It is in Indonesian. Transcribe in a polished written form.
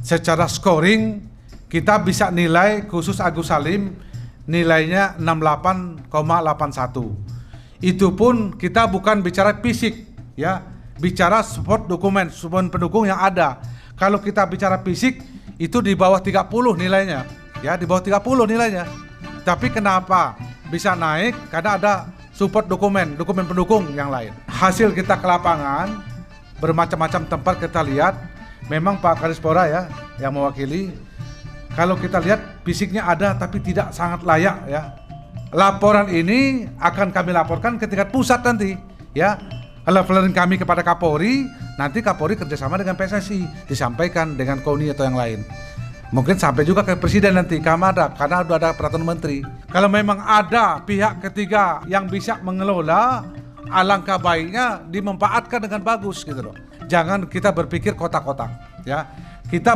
Secara scoring kita bisa nilai khusus Agus Salim nilainya 68,81. Itu pun kita bukan bicara fisik ya, bicara support dokumen, support pendukung yang ada. Kalau kita bicara fisik itu di bawah 30 nilainya, ya di bawah 30 nilainya. Tapi kenapa bisa naik? Karena ada support dokumen pendukung yang lain. Hasil kita ke lapangan, bermacam-macam tempat kita lihat, memang Pak Kadispora ya yang mewakili. Kalau kita lihat fisiknya ada tapi tidak sangat layak ya. Laporan ini akan kami laporkan ke tingkat pusat nanti ya. Laporan kami kepada Kapolri, nanti Kapolri kerjasama dengan PSSI, disampaikan dengan KONI atau yang lain. Mungkin sampai juga ke Presiden nanti, karena udah ada peraturan Menteri. Kalau memang ada pihak ketiga yang bisa mengelola, alangkah baiknya dimanfaatkan dengan bagus gitu loh. Jangan kita berpikir kotak-kotak ya. Kita